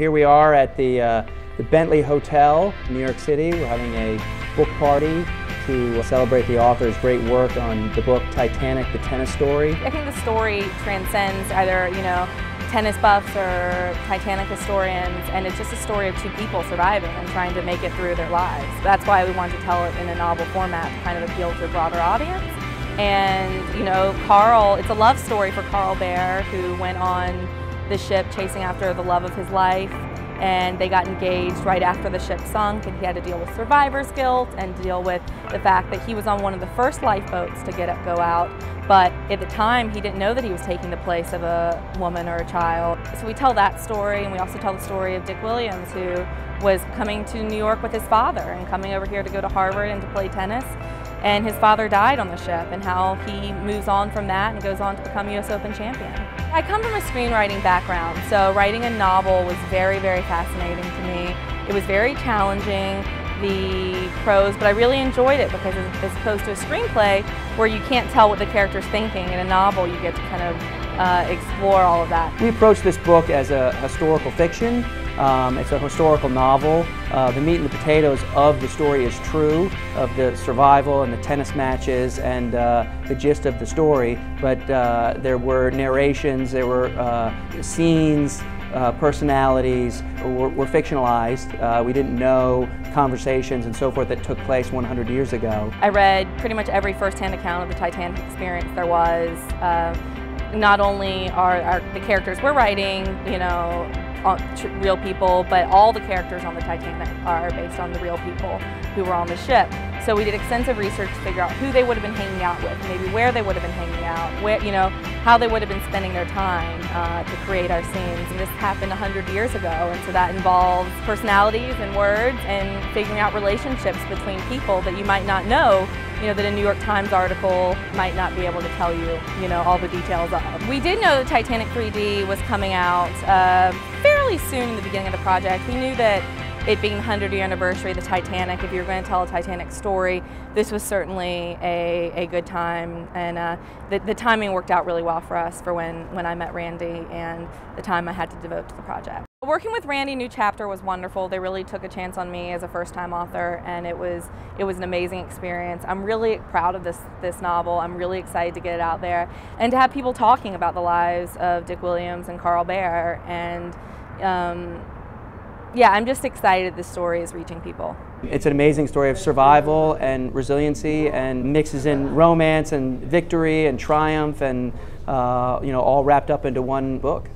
Here we are at the Bentley Hotel in New York City. We're having a book party to celebrate the author's great work on the book Titanic, the tennis story. I think the story transcends either, tennis buffs or Titanic historians, and it's just a story of two people surviving and trying to make it through their lives. That's why we wanted to tell it in a novel format to kind of appeal to a broader audience. And, Carl, it's a love story for Carl Bear, who went on the ship chasing after the love of his life, and they got engaged right after the ship sunk, and he had to deal with survivor's guilt and deal with the fact that he was on one of the first lifeboats to go out, but at the time he didn't know that he was taking the place of a woman or a child. So we tell that story, and we also tell the story of Dick Williams, who was coming to New York with his father and coming over here to go to Harvard and to play tennis. And his father died on the ship, and how he moves on from that and goes on to become US Open champion. I come from a screenwriting background, so writing a novel was very, very fascinating to me. It was very challenging, the prose, but I really enjoyed it because as opposed to a screenplay where you can't tell what the character's thinking, in a novel you get to kind of explore all of that. We approached this book as a historical fiction. It's a historical novel. The meat and the potatoes of the story is true, of the survival and the tennis matches and the gist of the story, but there were narrations, there were scenes, personalities were fictionalized. We didn't know conversations and so forth that took place 100 years ago. I read pretty much every first-hand account of the Titanic experience there was. Not only are the characters we're writing, real people, but all the characters on the Titanic are based on the real people who were on the ship. So we did extensive research to figure out who they would have been hanging out with, maybe where they would have been hanging out, how they would have been spending their time to create our scenes. And this happened 100 years ago, and so that involves personalities and words and figuring out relationships between people that you might not know, that a New York Times article might not be able to tell you, all the details of. We did know that Titanic 3D was coming out fairly soon in the beginning of the project. We knew that it being the 100-year anniversary of the Titanic, if you were going to tell a Titanic story, this was certainly a good time, and the timing worked out really well for us for when I met Randy and the time I had to devote to the project. Working with Randy New Chapter was wonderful. They really took a chance on me as a first-time author, and it was an amazing experience. I'm really proud of this novel. I'm really excited to get it out there and to have people talking about the lives of Dick Williams and Carl Bear, and yeah, I'm just excited this story is reaching people. It's an amazing story of survival and resiliency, and mixes in romance and victory and triumph, and all wrapped up into one book.